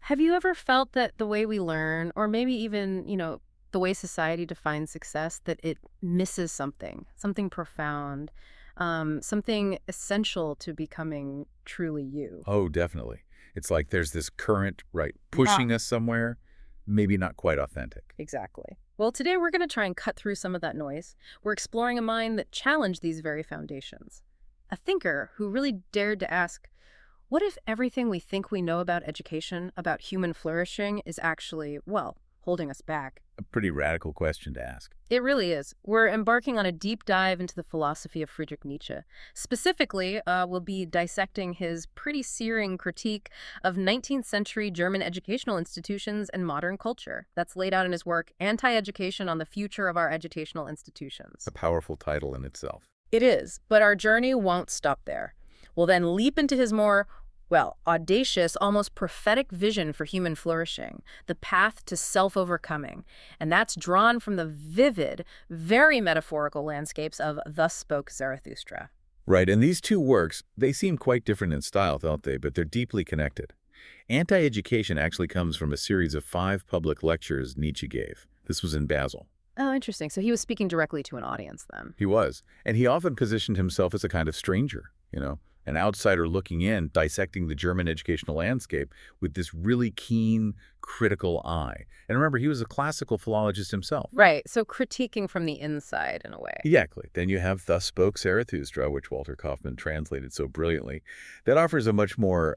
Have you ever felt that the way we learn, or maybe even, the way society defines success, that it misses something, something profound, something essential to becoming truly you? Oh, definitely. It's like there's this current, right, Yeah. pushing us somewhere, maybe not quite authentic. Exactly. Well, today we're going to try and cut through some of that noise. We're exploring a mind that challenged these very foundations. A thinker who really dared to ask, what if everything we think we know about education, about human flourishing, is actually, well, holding us back? A pretty radical question to ask. It really is. We're embarking on a deep dive into the philosophy of Friedrich Nietzsche. Specifically, we'll be dissecting his pretty searing critique of 19th century German educational institutions and modern culture. That's laid out in his work, Anti-Education on the Future of Our Educational Institutions. A powerful title in itself. It is, but our journey won't stop there. We'll then leap into his more, well, audacious, almost prophetic vision for human flourishing, the path to self-overcoming. And that's drawn from the vivid, very metaphorical landscapes of Thus Spoke Zarathustra. Right, and these two works, they seem quite different in style, don't they? But they're deeply connected. Anti-Education actually comes from a series of 5 public lectures Nietzsche gave. This was in Basel. Oh, interesting. So he was speaking directly to an audience then. He was, and he often positioned himself as a kind of stranger, an outsider looking in, dissecting the German educational landscape with this really keen, critical eye. And remember, he was a classical philologist himself. Right, so critiquing from the inside in a way. Exactly. Then you have Thus Spoke Zarathustra, which Walter Kaufmann translated so brilliantly, that offers a much more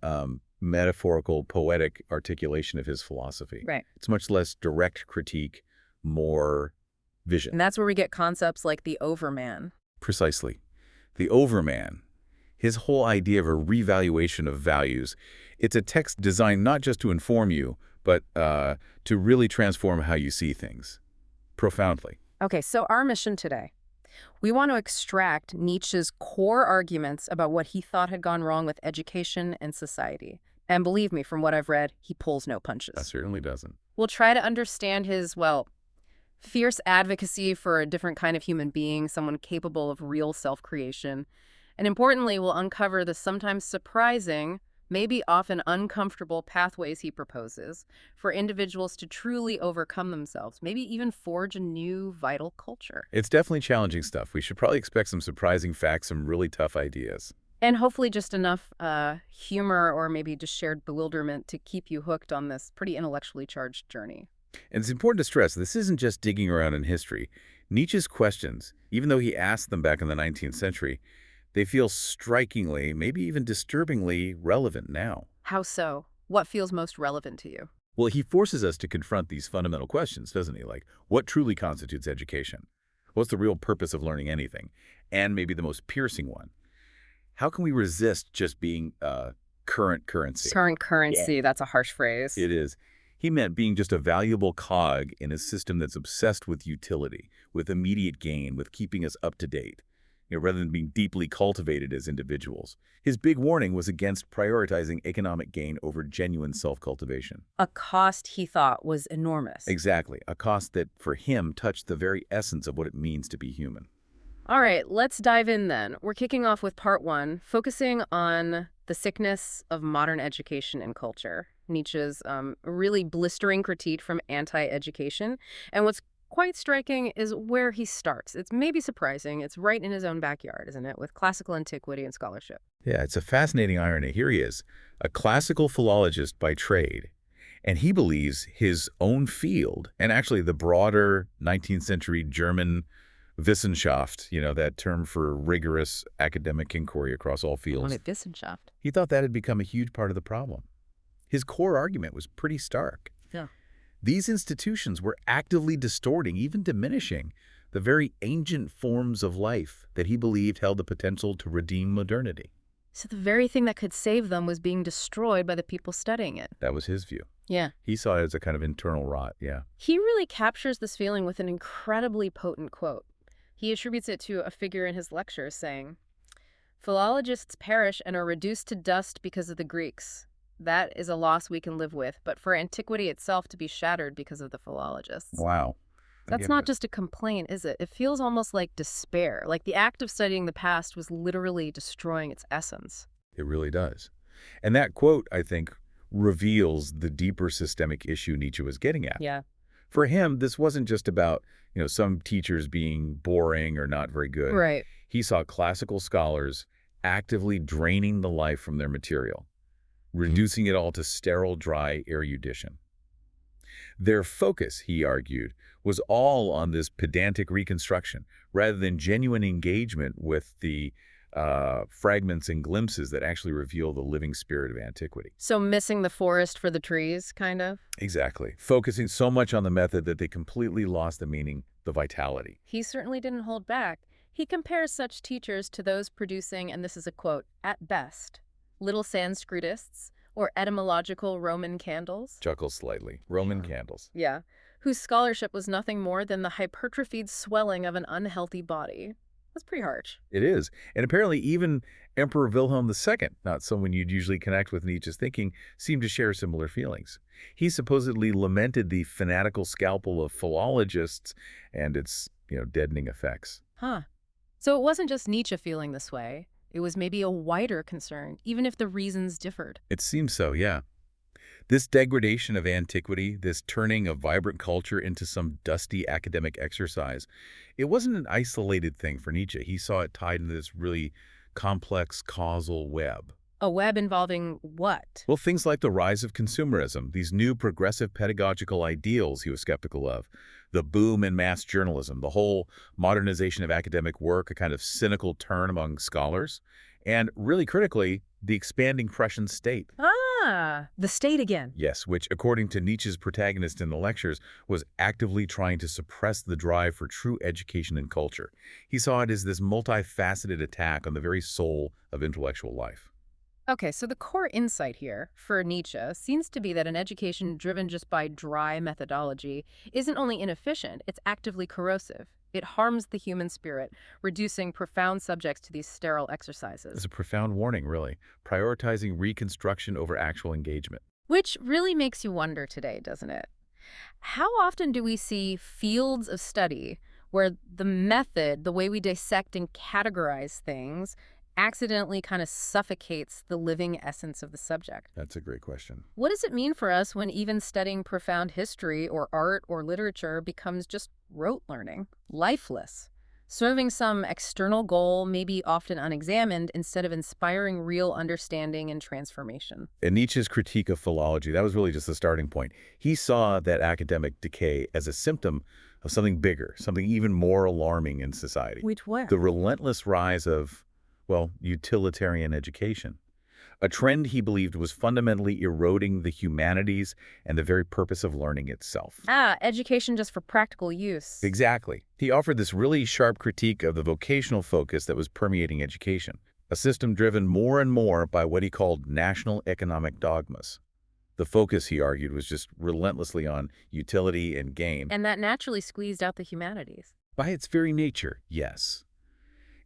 metaphorical, poetic articulation of his philosophy. Right. It's much less direct critique, more vision. And that's where we get concepts like the overman. Precisely. The Overman, his whole idea of a revaluation of values, it's a text designed not just to inform you, but to really transform how you see things profoundly. Okay, so our mission today. We want to extract Nietzsche's core arguments about what he thought had gone wrong with education and society. And believe me, from what I've read, he pulls no That punches. certainly doesn't. We'll try to understand his, well, fierce advocacy for a different kind of human being, someone capable of real self-creation. And importantly, we'll uncover the sometimes surprising, maybe often uncomfortable pathways he proposes for individuals to truly overcome themselves, maybe even forge a new vital culture. It's definitely challenging stuff. We should probably expect some surprising facts, some really tough ideas. And hopefully just enough humor or maybe just shared bewilderment to keep you hooked on this pretty intellectually charged journey. And it's important to stress, this isn't just digging around in history. Nietzsche's questions, even though he asked them back in the 19th century, they feel strikingly, maybe even disturbingly relevant now. How so? What feels most relevant to you? Well, he forces us to confront these fundamental questions, doesn't he? Like, what truly constitutes education? What's the real purpose of learning anything? And maybe the most piercing one, how can we resist just being current currency? Current currency, that's a harsh phrase. It is. He meant being just a valuable cog in a system that's obsessed with utility, with immediate gain, with keeping us up to date, rather than being deeply cultivated as individuals. His big warning was against prioritizing economic gain over genuine self-cultivation. A cost he thought was enormous. Exactly, a cost that, for him, touched the very essence of what it means to be human. All right, let's dive in then. We're kicking off with part 1, focusing on the sickness of modern education and culture. Nietzsche's really blistering critique from anti-education. And what's quite striking is where he starts. It's maybe surprising. It's right in his own backyard, isn't it, with classical antiquity and scholarship. Yeah, it's a fascinating irony. Here he is, a classical philologist by trade, and he believes his own field, and actually the broader 19th century German Wissenschaft, that term for rigorous academic inquiry across all fields. Wissenschaft. He thought that had become a huge part of the problem. His core argument was pretty stark. Yeah. These institutions were actively distorting, even diminishing, the very ancient forms of life that he believed held the potential to redeem modernity. So the very thing that could save them was being destroyed by the people studying it. That was his view. Yeah. He saw it as a kind of internal rot, yeah. He really captures this feeling with an incredibly potent quote. He attributes it to a figure in his lectures saying, "Philologists perish and are reduced to dust because of the Greeks. That is a loss we can live with, but for antiquity itself to be shattered because of the philologists." Wow. That's not just a complaint, is it? It feels almost like despair, like the act of studying the past was literally destroying its essence. It really does. And that quote, I think, reveals the deeper systemic issue Nietzsche was getting at. Yeah. For him, this wasn't just about, some teachers being boring or not very good. Right. He saw classical scholars actively draining the life from their material, reducing it all to sterile, dry erudition. Their focus, he argued, was all on this pedantic reconstruction, rather than genuine engagement with the fragments and glimpses that actually reveal the living spirit of antiquity. So missing the forest for the trees, kind of? Exactly. Focusing so much on the method that they completely lost the meaning, the vitality. He certainly didn't hold back. He compares such teachers to those producing, and this is a quote, "at best, little Sanskritists or etymological Roman candles." Chuckles slightly. Roman candles. Yeah. Whose scholarship was nothing more than the hypertrophied swelling of an unhealthy body. That's pretty harsh. It is. And apparently even Emperor Wilhelm II, not someone you'd usually connect with Nietzsche's thinking, seemed to share similar feelings. He supposedly lamented the fanatical scalpel of philologists and its, deadening effects. Huh. So it wasn't just Nietzsche feeling this way. It was maybe a wider concern, even if the reasons differed. It seems so, yeah. This degradation of antiquity, this turning of vibrant culture into some dusty academic exercise, it wasn't an isolated thing for Nietzsche. He saw it tied into this really complex causal web. A web involving what? Well, things like the rise of consumerism, these new progressive pedagogical ideals he was skeptical of, the boom in mass journalism, the whole modernization of academic work, a kind of cynical turn among scholars, and really critically, the expanding Prussian state. Ah, the state again. Yes, which, according to Nietzsche's protagonist in the lectures, was actively trying to suppress the drive for true education and culture. He saw it as this multifaceted attack on the very soul of intellectual life. Okay, so the core insight here for Nietzsche seems to be that an education driven just by dry methodology isn't only inefficient, it's actively corrosive. It harms the human spirit, reducing profound subjects to these sterile exercises. It's a profound warning, really, prioritizing reconstruction over actual engagement. Which really makes you wonder today, doesn't it? How often do we see fields of study where the method, the way we dissect and categorize things, accidentally kind of suffocates the living essence of the subject? That's a great question. What does it mean for us when even studying profound history or art or literature becomes just rote learning, lifeless, serving some external goal, maybe often unexamined, instead of inspiring real understanding and transformation? In Nietzsche's critique of philology, that was really just the starting point. He saw that academic decay as a symptom of something bigger, something even more alarming in society. Which what? The relentless rise of, utilitarian education. A trend he believed was fundamentally eroding the humanities and the very purpose of learning itself. Education just for practical use. Exactly. He offered this really sharp critique of the vocational focus that was permeating education, a system driven more and more by what he called national economic dogmas. The focus, he argued, was just relentlessly on utility and gain. And that naturally squeezed out the humanities. By its very nature, yes.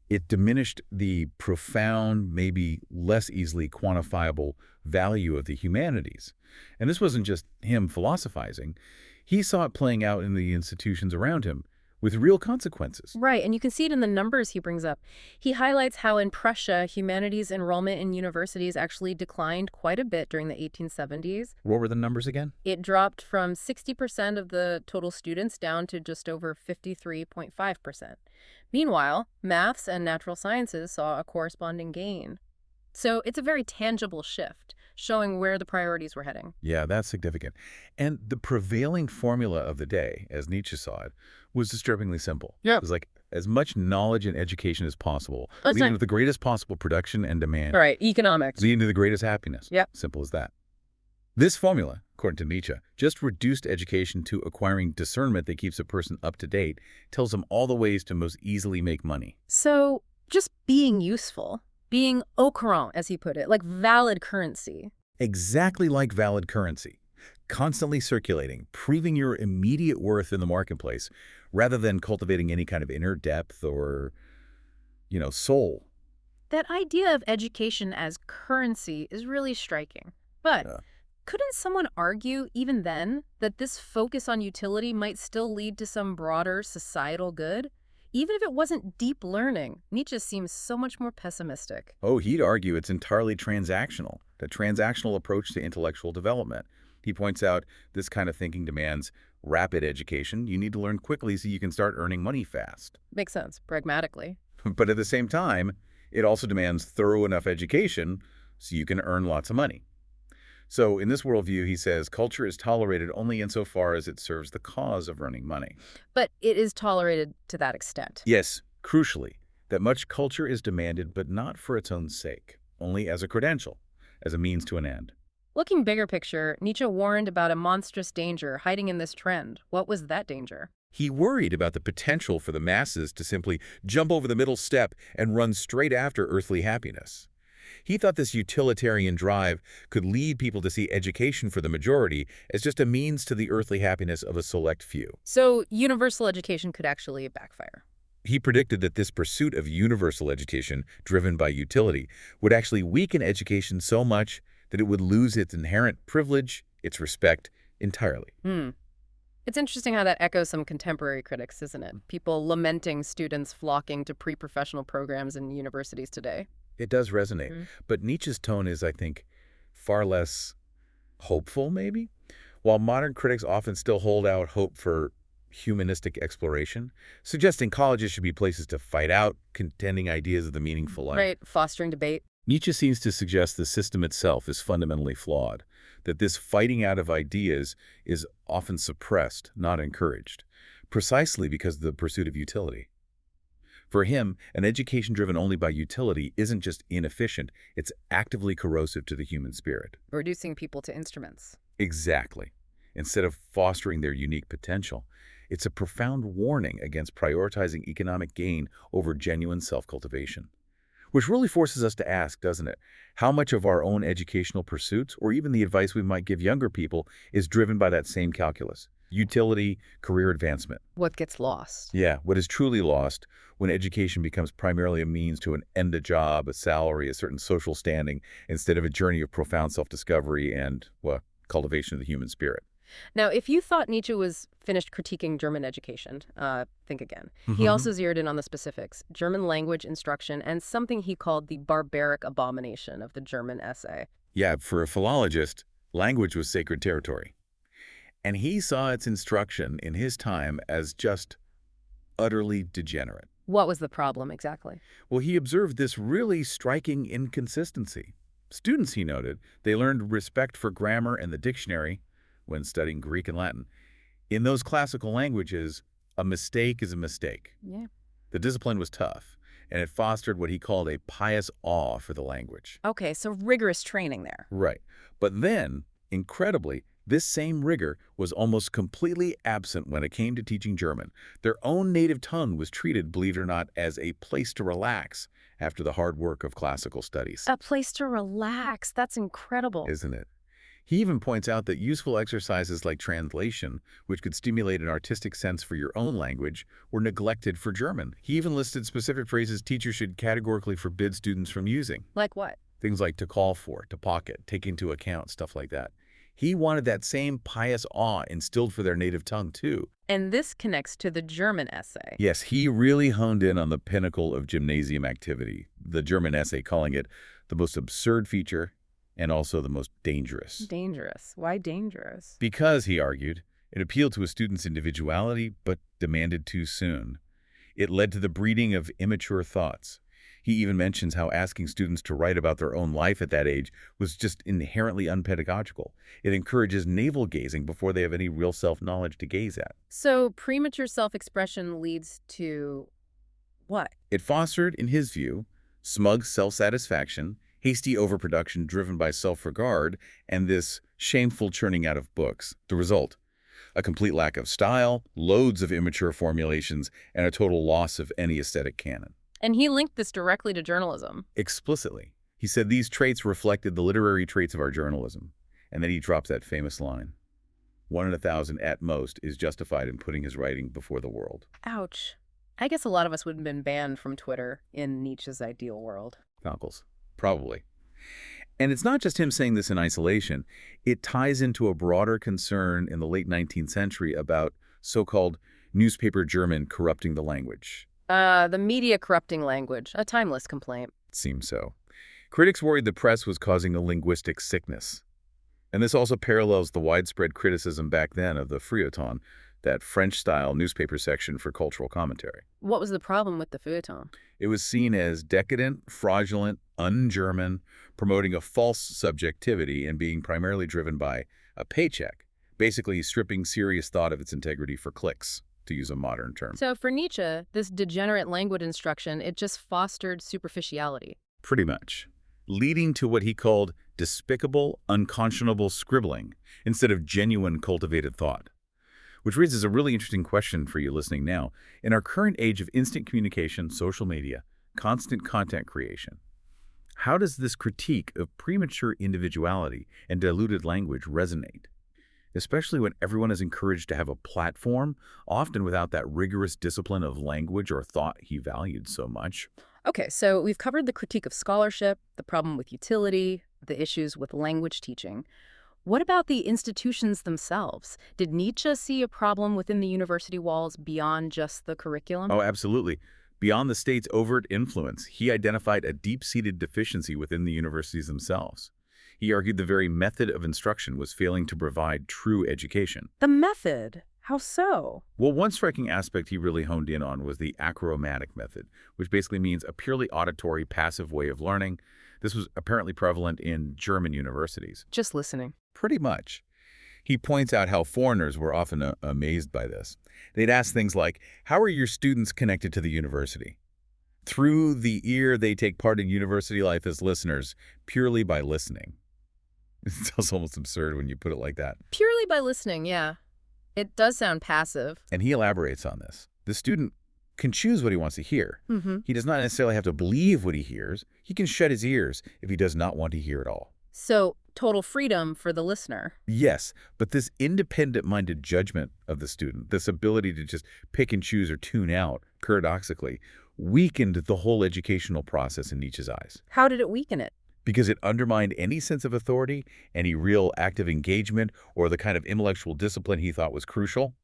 It diminished the profound, maybe less easily quantifiable value of the humanities. And this wasn't just him philosophizing. He saw it playing out in the institutions around him with real consequences. Right, and you can see it in the numbers he brings up. He highlights how in Prussia, humanities enrollment in universities actually declined quite a bit during the 1870s. What were the numbers again? It dropped from 60% of the total students down to just over 53.5%. Meanwhile, maths and natural sciences saw a corresponding gain. So it's a very tangible shift, showing where the priorities were heading. Yeah, that's significant. And the prevailing formula of the day, as Nietzsche saw it, was disturbingly simple. Yeah. It was like as much knowledge and education as possible, That's leading not- to the greatest possible production and demand, All right, economics. leading to the greatest happiness. Yep. Simple as that. This formula, according to Nietzsche, just reduced education to acquiring discernment that keeps a person up to date, tells them all the ways to most easily make money. So just being useful, being au courant, as he put it, like valid currency. Exactly like valid currency, constantly circulating, proving your immediate worth in the marketplace, rather than cultivating any kind of inner depth or, soul. That idea of education as currency is really striking. But Yeah. couldn't someone argue, even then, that this focus on utility might still lead to some broader societal good? Even if it wasn't deep learning, Nietzsche seems so much more pessimistic. Oh, he'd argue it's entirely transactional. a transactional approach to intellectual development. He points out this kind of thinking demands rapid education. You need to learn quickly so you can start earning money fast. Makes sense, pragmatically. But at the same time, it also demands thorough enough education so you can earn lots of money. So in this worldview, he says, culture is tolerated only insofar as it serves the cause of earning money. But it is tolerated to that extent. Yes, crucially, that much culture is demanded, but not for its own sake, only as a credential, as a means to an end. Looking bigger picture, Nietzsche warned about a monstrous danger hiding in this trend. What was that danger? He worried about the potential for the masses to simply jump over the middle step and run straight after earthly happiness. He thought this utilitarian drive could lead people to see education for the majority as just a means to the earthly happiness of a select few. So universal education could actually backfire. He predicted that this pursuit of universal education, driven by utility, would actually weaken education so much that it would lose its inherent privilege, its respect, entirely. It's interesting how that echoes some contemporary critics, isn't it? People lamenting students flocking to pre-professional programs in universities today. It does resonate. But Nietzsche's tone is, I think, far less hopeful, maybe? While modern critics often still hold out hope for humanistic exploration, suggesting colleges should be places to fight out contending ideas of the meaningful life. Right, fostering debate. Nietzsche seems to suggest the system itself is fundamentally flawed, that this fighting out of ideas is often suppressed, not encouraged, precisely because of the pursuit of utility. For him, an education driven only by utility isn't just inefficient, it's actively corrosive to the human spirit. Reducing people to instruments. Exactly. Instead of fostering their unique potential, it's a profound warning against prioritizing economic gain over genuine self-cultivation. Which really forces us to ask, doesn't it, how much of our own educational pursuits, or even the advice we might give younger people, is driven by that same calculus? Utility, career advancement. What gets lost? Yeah, what is truly lost when education becomes primarily a means to end a job, a salary, a certain social standing, instead of a journey of profound self-discovery and, well, cultivation of the human spirit. Now, if you thought Nietzsche was finished critiquing German education, think again. He also zeroed in on the specifics, German language instruction, and something he called the barbaric abomination of the German essay. Yeah, for a philologist, language was sacred territory. And he saw its instruction in his time as just utterly degenerate. What was the problem exactly? Well, he observed this really striking inconsistency. Students, he noted, they learned respect for grammar and the dictionary when studying Greek and Latin. In those classical languages, a mistake is a mistake. Yeah. The discipline was tough, and it fostered what he called a pious awe for the language. Okay, so rigorous training there. Right. But then, incredibly, this same rigor was almost completely absent when it came to teaching German. Their own native tongue was treated, believe it or not, as a place to relax after the hard work of classical studies. A place to relax. That's incredible. Isn't it? He even points out that useful exercises like translation, which could stimulate an artistic sense for your own language, were neglected for German. He even listed specific phrases teachers should categorically forbid students from using. Like what? Things like to call for, to pocket, take into account, stuff like that. He wanted that same pious awe instilled for their native tongue, too. And this connects to the German essay. Yes, he really honed in on the pinnacle of gymnasium activity, the German essay, calling it the most absurd feature and also the most dangerous. Dangerous. Why dangerous? Because, he argued, it appealed to a student's individuality but demanded too soon. It led to the breeding of immature thoughts. He even mentions how asking students to write about their own life at that age was just inherently unpedagogical. It encourages navel-gazing before they have any real self-knowledge to gaze at. So premature self-expression leads to what? It fostered, in his view, smug self-satisfaction, hasty overproduction driven by self-regard, and this shameful churning out of books. The result, a complete lack of style, loads of immature formulations, and a total loss of any aesthetic canon. And he linked this directly to journalism. Explicitly. He said these traits reflected the literary traits of our journalism. And then he drops that famous line, 1 in 1,000 at most is justified in putting his writing before the world. Ouch. I guess a lot of us would have been banned from Twitter in Nietzsche's ideal world. Cockles. Probably. And it's not just him saying this in isolation. It ties into a broader concern in the late 19th century about so-called newspaper German corrupting the language. The media corrupting language, a timeless complaint. It seems so. Critics worried the press was causing a linguistic sickness. And this also parallels the widespread criticism back then of the feuilleton, that French-style newspaper section for cultural commentary. What was the problem with the feuilleton? It was seen as decadent, fraudulent, un-German, promoting a false subjectivity and being primarily driven by a paycheck, basically stripping serious thought of its integrity for clicks, to use a modern term. So for Nietzsche, this degenerate language instruction, it just fostered superficiality. Pretty much. Leading to what he called despicable, unconscionable scribbling instead of genuine cultivated thought. Which raises a really interesting question for you listening now. In our current age of instant communication, social media, constant content creation, how does this critique of premature individuality and diluted language resonate? Especially when everyone is encouraged to have a platform, often without that rigorous discipline of language or thought he valued so much. Okay, so we've covered the critique of scholarship, the problem with utility, the issues with language teaching. What about the institutions themselves? Did Nietzsche see a problem within the university walls beyond just the curriculum? Oh, absolutely. Beyond the state's overt influence, he identified a deep-seated deficiency within the universities themselves. He argued the very method of instruction was failing to provide true education. The method? How so? Well, one striking aspect he really honed in on was the achromatic method, which basically means a purely auditory, passive way of learning. This was apparently prevalent in German universities. Just listening. Pretty much. He points out how foreigners were often amazed by this. They'd ask things like, how are your students connected to the university? Through the ear, they take part in university life as listeners, purely by listening. It sounds almost absurd when you put it like that. Purely by listening, yeah. It does sound passive. And he elaborates on this. The student can choose what he wants to hear. Mm-hmm. He does not necessarily have to believe what he hears. He can shut his ears if he does not want to hear it all. So, total freedom for the listener. Yes, but this independent-minded judgment of the student, this ability to just pick and choose or tune out, paradoxically, weakened the whole educational process in Nietzsche's eyes. How did it weaken it? Because it undermined any sense of authority, any real active engagement, or the kind of intellectual discipline he thought was crucial.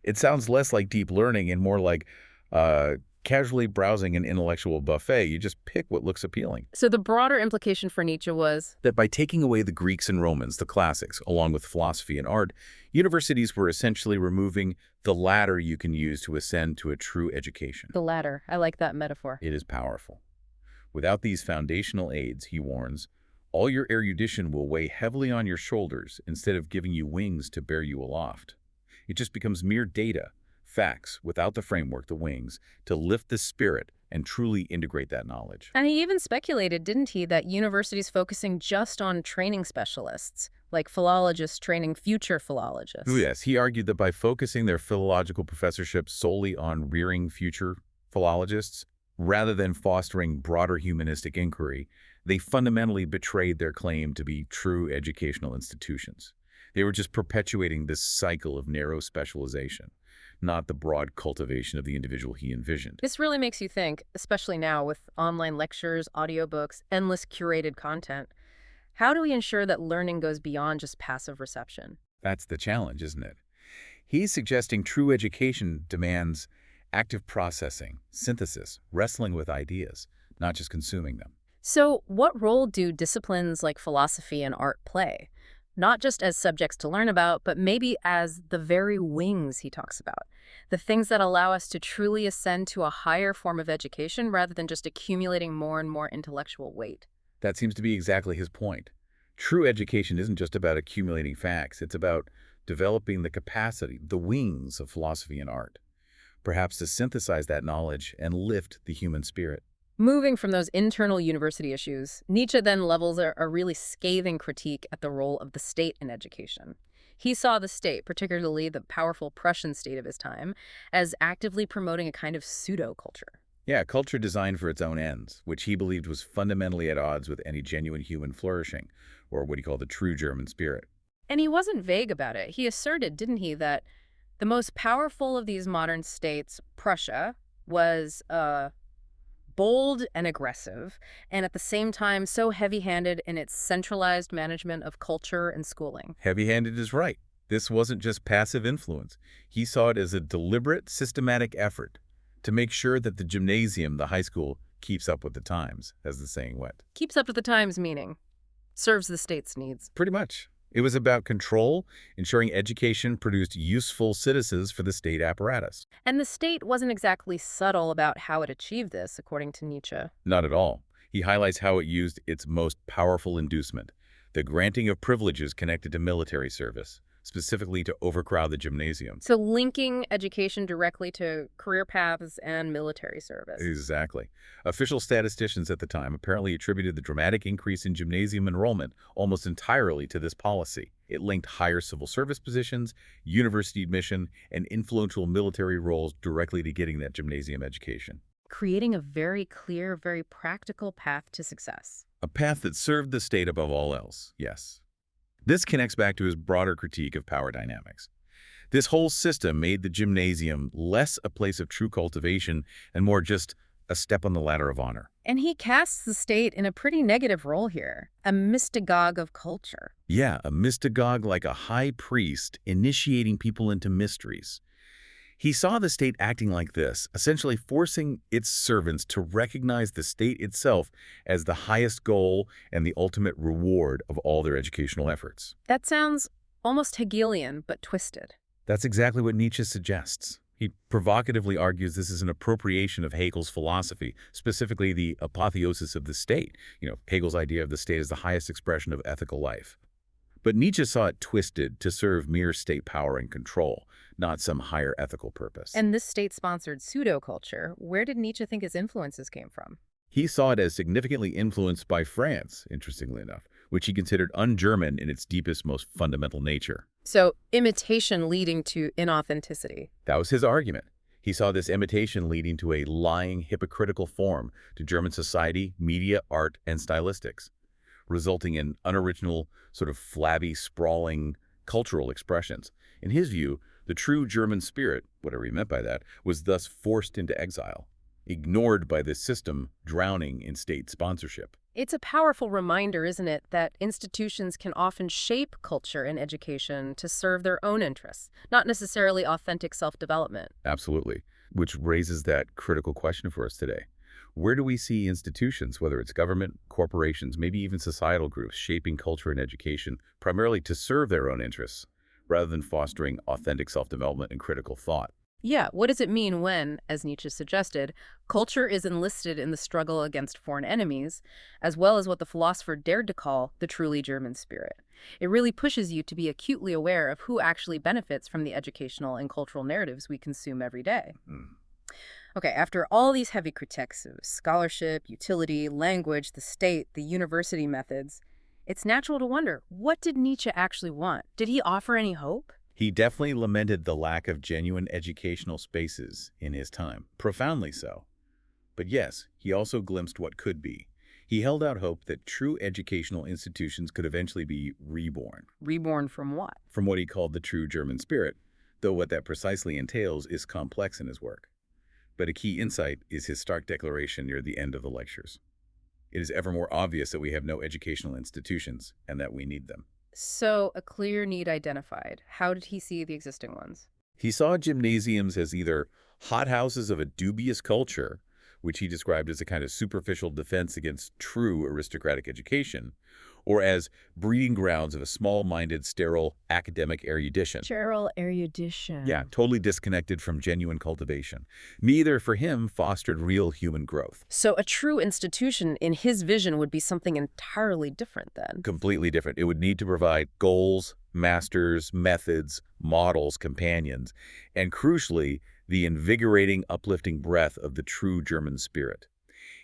It sounds less like deep learning and more like casually browsing an intellectual buffet. You just pick what looks appealing. So the broader implication for Nietzsche was That by taking away the Greeks and Romans, the classics, along with philosophy and art, universities were essentially removing the ladder you can use to ascend to a true education. the latter. I like that metaphor. It is powerful. Without these foundational aids, he warns, all your erudition will weigh heavily on your shoulders instead of giving you wings to bear you aloft. It just becomes mere data, facts, without the framework, the wings, to lift the spirit and truly integrate that knowledge. And he even speculated, didn't he, that universities focusing just on training specialists, like philologists training future philologists. Oh, yes, he argued that by focusing their philological professorships solely on rearing future philologists, rather than fostering broader humanistic inquiry, they fundamentally betrayed their claim to be true educational institutions. They were just perpetuating this cycle of narrow specialization, not the broad cultivation of the individual he envisioned. This really makes you think, especially now with online lectures, audiobooks, endless curated content. How do we ensure that learning goes beyond just passive reception? That's the challenge, isn't it? He's suggesting true education demands active processing, synthesis, wrestling with ideas, not just consuming them. So what role do disciplines like philosophy and art play? Not just as subjects to learn about, but maybe as the very wings he talks about. The things that allow us to truly ascend to a higher form of education rather than just accumulating more and more intellectual weight. That seems to be exactly his point. True education isn't just about accumulating facts. It's about developing the capacity, the wings of philosophy and art, perhaps to synthesize that knowledge and lift the human spirit. Moving from those internal university issues, Nietzsche then levels a really scathing critique at the role of the state in education. He saw the state, particularly the powerful Prussian state of his time, as actively promoting a kind of pseudo-culture. Yeah, culture designed for its own ends, which he believed was fundamentally at odds with any genuine human flourishing, or what he called the true German spirit. And he wasn't vague about it. He asserted, didn't he, that the most powerful of these modern states, Prussia, was bold and aggressive, and at the same time so heavy-handed in its centralized management of culture and schooling. Heavy-handed is right. This wasn't just passive influence. He saw it as a deliberate, systematic effort to make sure that the gymnasium, the high school, keeps up with the times, as the saying went. Keeps up to the times meaning serves the state's needs. Pretty much. It was about control, ensuring education produced useful citizens for the state apparatus. And the state wasn't exactly subtle about how it achieved this, according to Nietzsche. Not at all. He highlights how it used its most powerful inducement, the granting of privileges connected to military service, specifically to overcrowd the gymnasium. So linking education directly to career paths and military service. Exactly. Official statisticians at the time apparently attributed the dramatic increase in gymnasium enrollment almost entirely to this policy. It linked higher civil service positions, university admission, and influential military roles directly to getting that gymnasium education. Creating a very clear, very practical path to success. A path that served the state above all else, yes. This connects back to his broader critique of power dynamics. This whole system made the gymnasium less a place of true cultivation and more just a step on the ladder of honor. And he casts the state in a pretty negative role here, a mystagogue of culture. Yeah, a mystagogue like a high priest initiating people into mysteries. He saw the state acting like this, essentially forcing its servants to recognize the state itself as the highest goal and the ultimate reward of all their educational efforts. That sounds almost Hegelian, but twisted. That's exactly what Nietzsche suggests. He provocatively argues this is an appropriation of Hegel's philosophy, specifically the apotheosis of the state. Hegel's idea of the state as the highest expression of ethical life. But Nietzsche saw it twisted to serve mere state power and control, not some higher ethical purpose. And this state-sponsored pseudo-culture, where did Nietzsche think his influences came from? He saw it as significantly influenced by France, interestingly enough, which he considered un-German in its deepest, most fundamental nature. So imitation leading to inauthenticity. That was his argument. He saw this imitation leading to a lying, hypocritical form to German society, media, art, and stylistics, resulting in unoriginal, sort of flabby, sprawling cultural expressions. In his view, the true German spirit, whatever he meant by that, was thus forced into exile, ignored by the system, drowning in state sponsorship. It's a powerful reminder, isn't it, that institutions can often shape culture and education to serve their own interests, not necessarily authentic self-development. Absolutely, which raises that critical question for us today. Where do we see institutions, whether it's government, corporations, maybe even societal groups, shaping culture and education primarily to serve their own interests, rather than fostering authentic self-development and critical thought? Yeah, what does it mean when, as Nietzsche suggested, culture is enlisted in the struggle against foreign enemies, as well as what the philosopher dared to call the truly German spirit? It really pushes you to be acutely aware of who actually benefits from the educational and cultural narratives we consume every day. Okay, after all these heavy critiques of scholarship, utility, language, the state, the university methods, it's natural to wonder, what did Nietzsche actually want? Did he offer any hope? He definitely lamented the lack of genuine educational spaces in his time, profoundly so. But yes, he also glimpsed what could be. He held out hope that true educational institutions could eventually be reborn. Reborn from what? From what he called the true German spirit, though what that precisely entails is complex in his work. But a key insight is his stark declaration near the end of the lectures. It is ever more obvious that we have no educational institutions and that we need them. So, a clear need identified. How did he see the existing ones? He saw gymnasiums as either hothouses of a dubious culture, which he described as a kind of superficial defense against true aristocratic education, or as breeding grounds of a small-minded, sterile academic erudition. Sterile erudition. Yeah, totally disconnected from genuine cultivation. Neither, for him, fostered real human growth. So a true institution, in his vision, would be something entirely different then. Completely different. It would need to provide goals, masters, methods, models, companions, and crucially, the invigorating, uplifting breath of the true German spirit.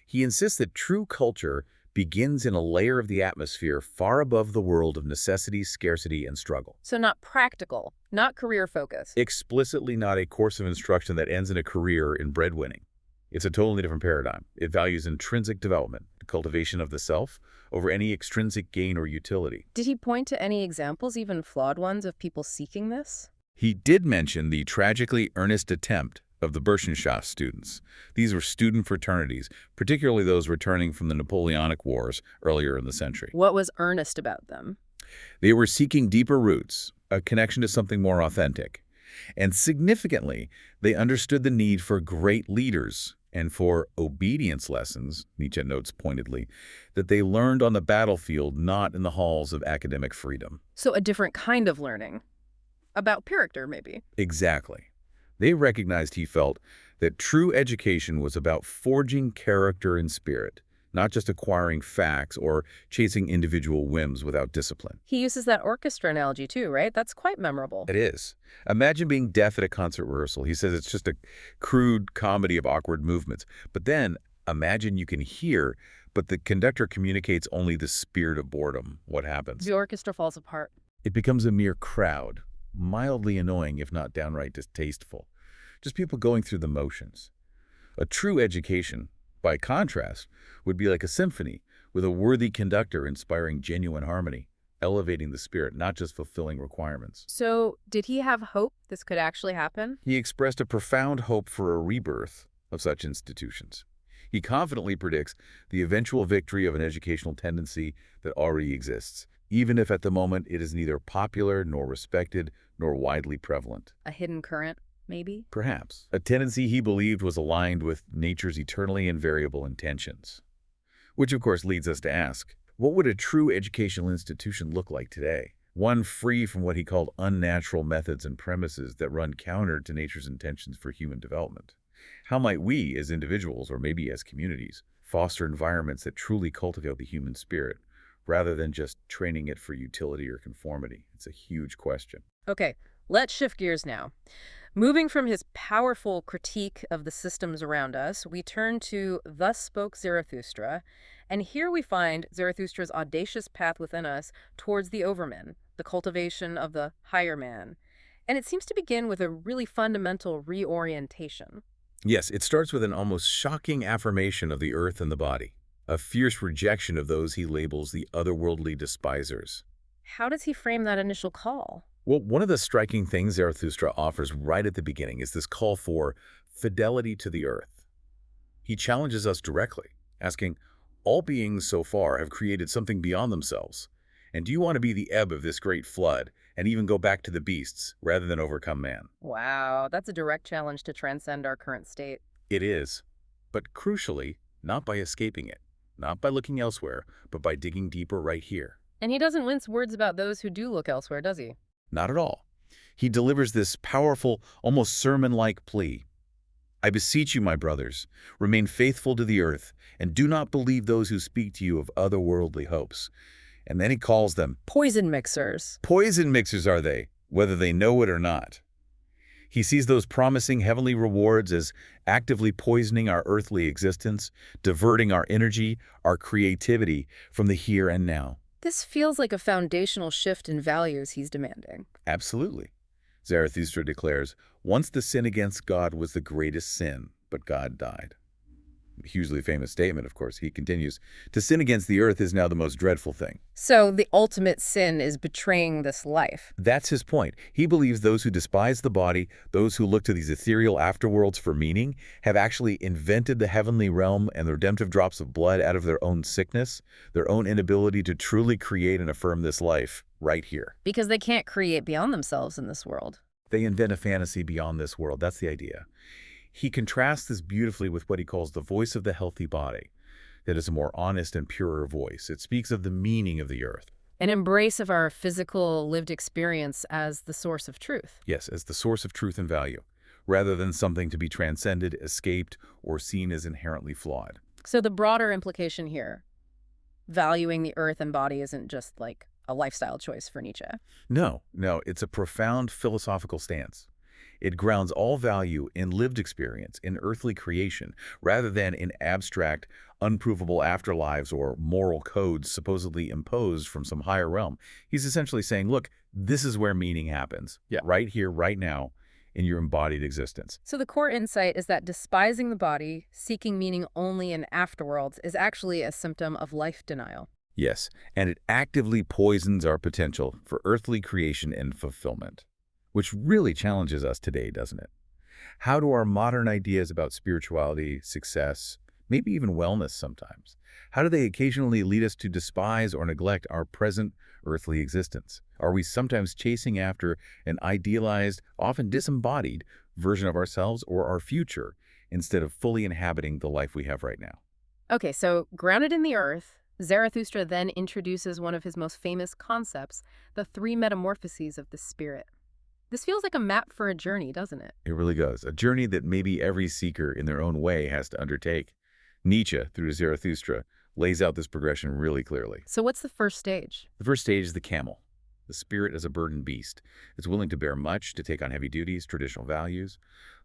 He insists that true culture begins in a layer of the atmosphere far above the world of necessity, scarcity, and struggle. So not practical, not career-focused. Explicitly not a course of instruction that ends in a career in breadwinning. It's a totally different paradigm. It values intrinsic development, the cultivation of the self, over any extrinsic gain or utility. Did he point to any examples, even flawed ones, of people seeking this? He did mention the tragically earnest attempt of the Burschenschaft students. These were student fraternities, particularly those returning from the Napoleonic Wars earlier in the century. What was earnest about them? They were seeking deeper roots, a connection to something more authentic. And significantly, they understood the need for great leaders and for obedience lessons, Nietzsche notes pointedly, that they learned on the battlefield, not in the halls of academic freedom. So a different kind of learning. About character, maybe. Exactly. They recognized, he felt, that true education was about forging character and spirit, not just acquiring facts or chasing individual whims without discipline. He uses that orchestra analogy too, right? That's quite memorable. It is. Imagine being deaf at a concert rehearsal. He says it's just a crude comedy of awkward movements. But then imagine you can hear, but the conductor communicates only the spirit of boredom. What happens? The orchestra falls apart. It becomes a mere crowd, mildly annoying if not downright distasteful. Just people going through the motions. A true education, by contrast, would be like a symphony with a worthy conductor inspiring genuine harmony, elevating the spirit, not just fulfilling requirements. So did he have hope this could actually happen? He expressed a profound hope for a rebirth of such institutions. He confidently predicts the eventual victory of an educational tendency that already exists, even if at the moment it is neither popular nor respected nor widely prevalent. A hidden current, maybe? Perhaps. A tendency he believed was aligned with nature's eternally invariable intentions. Which of course leads us to ask, what would a true educational institution look like today? One free from what he called unnatural methods and premises that run counter to nature's intentions for human development. How might we, as individuals or maybe as communities, foster environments that truly cultivate the human spirit, rather than just training it for utility or conformity? It's a huge question. Okay, let's shift gears now. Moving from his powerful critique of the systems around us, we turn to Thus Spoke Zarathustra, and here we find Zarathustra's audacious path within us towards the overman, the cultivation of the higher man. And it seems to begin with a really fundamental reorientation. Yes, it starts with an almost shocking affirmation of the earth and the body, a fierce rejection of those he labels the otherworldly despisers. How does he frame that initial call? Well, one of the striking things Zarathustra offers right at the beginning is this call for fidelity to the earth. He challenges us directly, asking, all beings so far have created something beyond themselves. And do you want to be the ebb of this great flood and even go back to the beasts rather than overcome man? Wow, that's a direct challenge to transcend our current state. It is, but crucially, not by escaping it, not by looking elsewhere, but by digging deeper right here. And he doesn't mince words about those who do look elsewhere, does he? Not at all. He delivers this powerful, almost sermon-like plea. I beseech you, my brothers, remain faithful to the earth, and do not believe those who speak to you of otherworldly hopes. And then he calls them Poison mixers. poison mixers, are they, whether they know it or not. He sees those promising heavenly rewards as actively poisoning our earthly existence, diverting our energy, our creativity from the here and now. This feels like a foundational shift in values he's demanding. Absolutely. Zarathustra declares, once the sin against God was the greatest sin, but God died. A hugely famous statement, of course. He continues, to sin against the earth is now the most dreadful thing. So the ultimate sin is betraying this life. That's his point. He believes those who despise the body, those who look to these ethereal afterworlds for meaning, have actually invented the heavenly realm and the redemptive drops of blood out of their own sickness, their own inability to truly create and affirm this life right here. Because they can't create beyond themselves in this world. They invent a fantasy beyond this world. That's the idea. He contrasts this beautifully with what he calls the voice of the healthy body. That is a more honest and purer voice. It speaks of the meaning of the earth. An embrace of our physical lived experience as the source of truth. Yes, as the source of truth and value, rather than something to be transcended, escaped, or seen as inherently flawed. So the broader implication here, valuing the earth and body isn't just like a lifestyle choice for Nietzsche. No, it's a profound philosophical stance. It grounds all value in lived experience, in earthly creation, rather than in abstract, unprovable afterlives or moral codes supposedly imposed from some higher realm. He's essentially saying, look, this is where meaning happens. Yeah. Right here, right now, in your embodied existence. So the core insight is that despising the body, seeking meaning only in afterworlds, is actually a symptom of life denial. Yes, and it actively poisons our potential for earthly creation and fulfillment. Which really challenges us today, doesn't it? How do our modern ideas about spirituality, success, maybe even wellness sometimes, how do they occasionally lead us to despise or neglect our present earthly existence? Are we sometimes chasing after an idealized, often disembodied version of ourselves or our future instead of fully inhabiting the life we have right now. Okay, so grounded in the earth, Zarathustra then introduces one of his most famous concepts, the three metamorphoses of the spirit. This feels like a map for a journey, doesn't it? It really does. A journey that maybe every seeker in their own way has to undertake. Nietzsche, through Zarathustra, lays out this progression really clearly. So what's the first stage? The first stage is the camel. The spirit is a burdened beast. It's willing to bear much, to take on heavy duties, traditional values.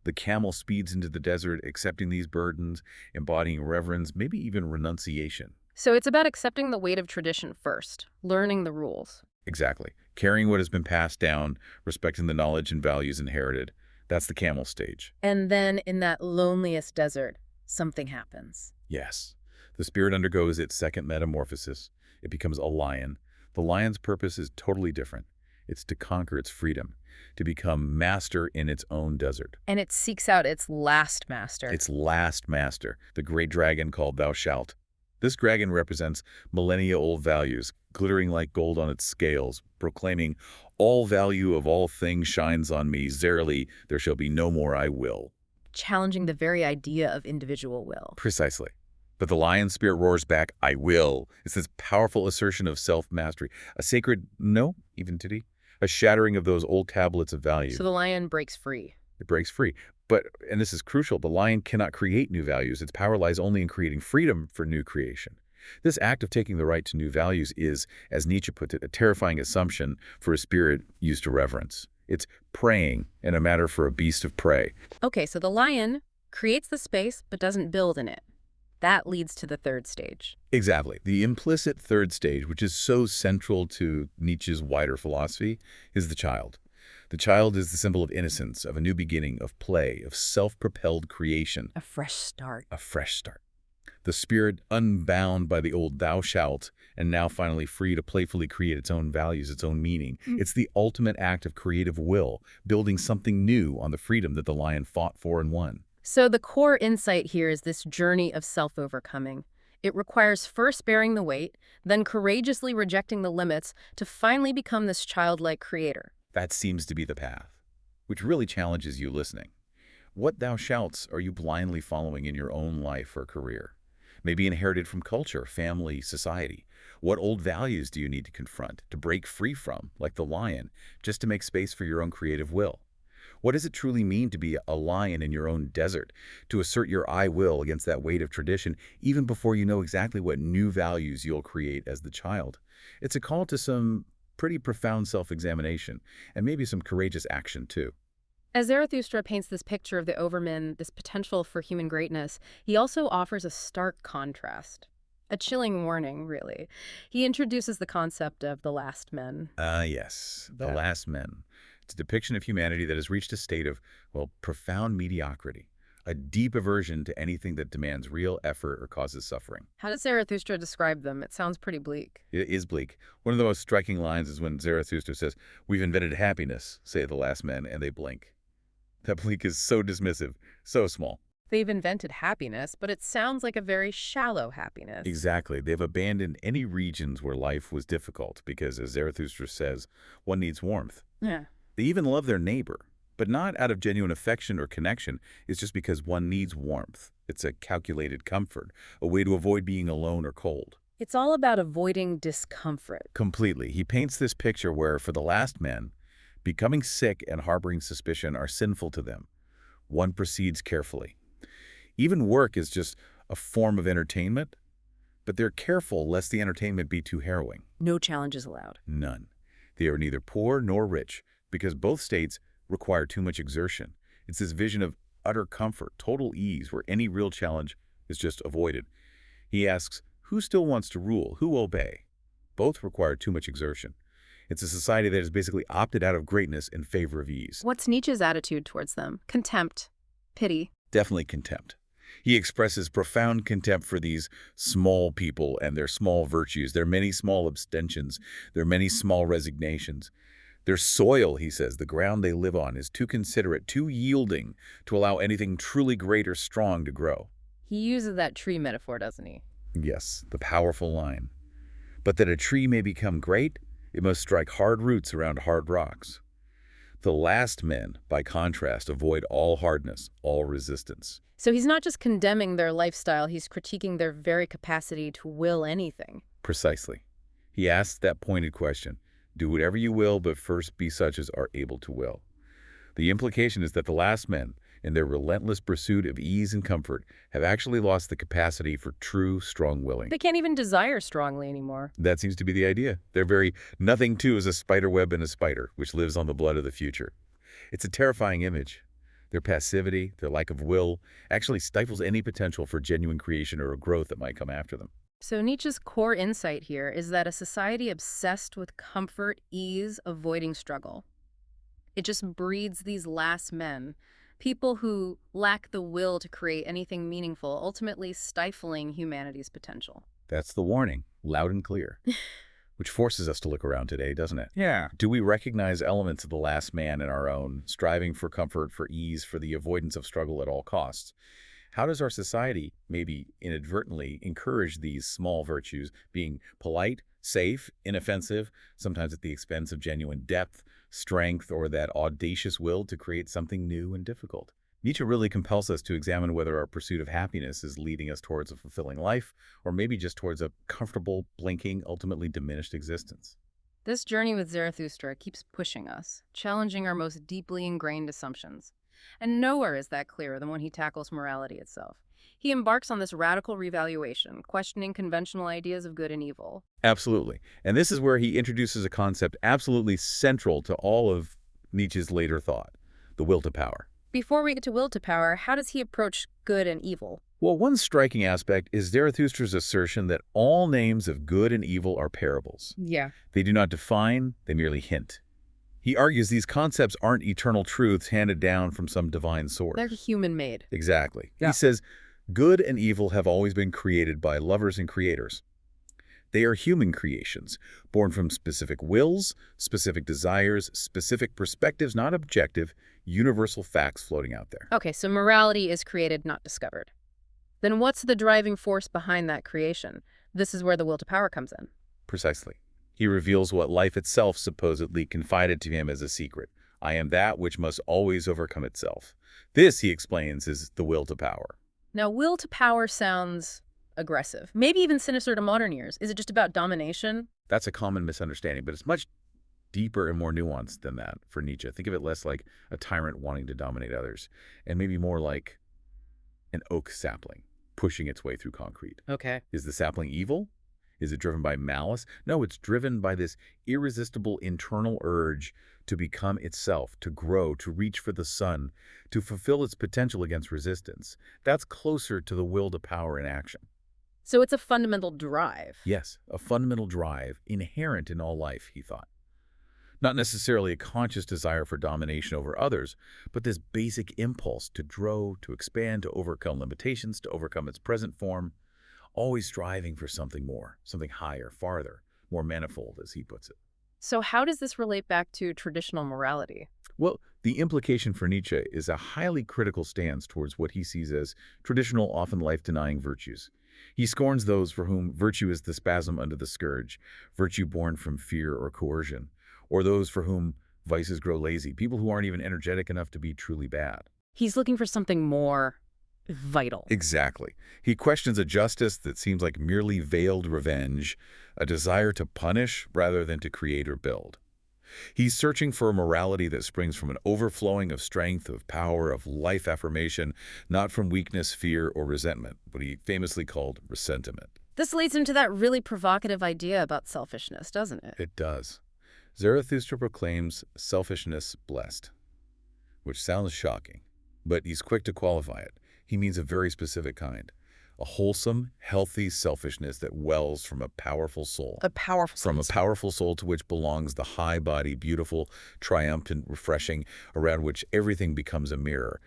The camel speeds into the desert, accepting these burdens, embodying reverence, maybe even renunciation. So it's about accepting the weight of tradition first, learning the rules. Exactly. Carrying what has been passed down, respecting the knowledge and values inherited. That's the camel stage. And then in that loneliest desert, something happens. Yes. The spirit undergoes its second metamorphosis. It becomes a lion. The lion's purpose is totally different. It's to conquer its freedom, to become master in its own desert. And it seeks out its last master. Its last master, the great dragon called Thou Shalt. This dragon represents millennia-old values, glittering like gold on its scales, proclaiming, "All value of all things shines on me. Verily, there shall be no more I will." Challenging the very idea of individual will. Precisely. But the lion spirit roars back, "I will." It's this powerful assertion of self-mastery, a sacred, no, even today, a shattering of those old tablets of value. So the lion breaks free. It breaks free. But, and this is crucial, the lion cannot create new values. Its power lies only in creating freedom for new creation. This act of taking the right to new values is, as Nietzsche puts it, a terrifying assumption for a spirit used to reverence. It's preying in a matter for a beast of prey. Okay, so the lion creates the space but doesn't build in it. That leads to the third stage. Exactly. The implicit third stage, which is so central to Nietzsche's wider philosophy, is the child. The child is the symbol of innocence, of a new beginning, of play, of self-propelled creation. A fresh start. A fresh start. The spirit, unbound by the old "thou shalt," and now finally free to playfully create its own values, its own meaning. It's the ultimate act of creative will, building something new on the freedom that the lion fought for and won. So the core insight here is this journey of self-overcoming. It requires first bearing the weight, then courageously rejecting the limits to finally become this childlike creator. That seems to be the path, which really challenges you listening. What "thou shalts" are you blindly following in your own life or career? Maybe inherited from culture, family, society. What old values do you need to confront, to break free from, like the lion, just to make space for your own creative will? What does it truly mean to be a lion in your own desert, to assert your "I will" against that weight of tradition, even before you know exactly what new values you'll create as the child? It's a call to some pretty profound self-examination, and maybe some courageous action, too. As Zarathustra paints this picture of the Overman, this potential for human greatness, he also offers a stark contrast. A chilling warning, really. He introduces the concept of the last men. Yes, the last men. It's a depiction of humanity that has reached a state of, well, profound mediocrity, a deep aversion to anything that demands real effort or causes suffering. How does Zarathustra describe them? It sounds pretty bleak. It is bleak. One of the most striking lines is when Zarathustra says, "We've invented happiness," say the last men, and they blink. That blink is so dismissive, so small. They've invented happiness, but it sounds like a very shallow happiness. Exactly. They've abandoned any regions where life was difficult because, as Zarathustra says, one needs warmth. Yeah. They even love their neighbor, but not out of genuine affection or connection. It's just because one needs warmth. It's a calculated comfort, a way to avoid being alone or cold. It's all about avoiding discomfort. Completely. He paints this picture where, for the last men, becoming sick and harboring suspicion are sinful to them. One proceeds carefully. Even work is just a form of entertainment, but they're careful lest the entertainment be too harrowing. No challenges allowed. None. They are neither poor nor rich, because both states require too much exertion. It's this vision of utter comfort, total ease, where any real challenge is just avoided. He asks, who still wants to rule? Who will obey? Both require too much exertion. It's a society that has basically opted out of greatness in favor of ease. What's Nietzsche's attitude towards them? Contempt, pity. Definitely contempt. He expresses profound contempt for these small people and their small virtues, their many small abstentions, their many small resignations. Their soil, he says, the ground they live on, is too considerate, too yielding to allow anything truly great or strong to grow. He uses that tree metaphor, doesn't he? Yes, the powerful line. But that a tree may become great, it must strike hard roots around hard rocks. The last men, by contrast, avoid all hardness, all resistance. So he's not just condemning their lifestyle, he's critiquing their very capacity to will anything. Precisely. He asks that pointed question, do whatever you will, but first be such as are able to will. The implication is that the last men, in their relentless pursuit of ease and comfort, have actually lost the capacity for true, strong willing. They can't even desire strongly anymore. That seems to be the idea. Their very nothing too is a spider web in a spider, which lives on the blood of the future. It's a terrifying image. Their passivity, their lack of will, actually stifles any potential for genuine creation or growth that might come after them. So Nietzsche's core insight here is that a society obsessed with comfort, ease, avoiding struggle, it just breeds these last men, people who lack the will to create anything meaningful, ultimately stifling humanity's potential. That's the warning, loud and clear, which forces us to look around today, doesn't it? Yeah. Do we recognize elements of the last man in our own, striving for comfort, for ease, for the avoidance of struggle at all costs? How does our society, maybe inadvertently, encourage these small virtues, being polite, safe, inoffensive, sometimes at the expense of genuine depth, strength, or that audacious will to create something new and difficult? Nietzsche really compels us to examine whether our pursuit of happiness is leading us towards a fulfilling life, or maybe just towards a comfortable, blinking, ultimately diminished existence. This journey with Zarathustra keeps pushing us, challenging our most deeply ingrained assumptions. And nowhere is that clearer than when he tackles morality itself. He embarks on this radical revaluation, questioning conventional ideas of good and evil. Absolutely. And this is where he introduces a concept absolutely central to all of Nietzsche's later thought, the will to power. Before we get to will to power, how does he approach good and evil? Well, one striking aspect is Zarathustra's assertion that all names of good and evil are parables. Yeah. They do not define, they merely hint. He argues these concepts aren't eternal truths handed down from some divine source. They're human-made. Exactly. Yeah. He says, good and evil have always been created by lovers and creators. They are human creations, born from specific wills, specific desires, specific perspectives, not objective, universal facts floating out there. Okay, so morality is created, not discovered. Then what's the driving force behind that creation? This is where the will to power comes in. Precisely. He reveals what life itself supposedly confided to him as a secret. I am that which must always overcome itself. This, he explains, is the will to power. Now, will to power sounds aggressive, maybe even sinister to modern ears. Is it just about domination? That's a common misunderstanding, but it's much deeper and more nuanced than that for Nietzsche. Think of it less like a tyrant wanting to dominate others, and maybe more like an oak sapling pushing its way through concrete. Okay. Is the sapling evil? Is it driven by malice? No, it's driven by this irresistible internal urge to become itself, to grow, to reach for the sun, to fulfill its potential against resistance. That's closer to the will to power in action. So it's a fundamental drive. Yes, a fundamental drive inherent in all life, he thought. Not necessarily a conscious desire for domination over others, but this basic impulse to grow, to expand, to overcome limitations, to overcome its present form, always striving for something more, something higher, farther, more manifold, as he puts it. So how does this relate back to traditional morality? Well, the implication for Nietzsche is a highly critical stance towards what he sees as traditional, often life-denying virtues. He scorns those for whom virtue is the spasm under the scourge, virtue born from fear or coercion, or those for whom vices grow lazy, people who aren't even energetic enough to be truly bad. He's looking for something more vital. Exactly. He questions a justice that seems like merely veiled revenge, a desire to punish rather than to create or build. He's searching for a morality that springs from an overflowing of strength, of power, of life affirmation, not from weakness, fear, or resentment, what he famously called ressentiment. This leads into that really provocative idea about selfishness, doesn't it? It does. Zarathustra proclaims selfishness blessed, which sounds shocking, but he's quick to qualify it. He means a very specific kind, a wholesome, healthy selfishness that wells from a powerful soul. A powerful From a powerful soul to which belongs the high body, beautiful, triumphant, refreshing, around which everything becomes a mirror.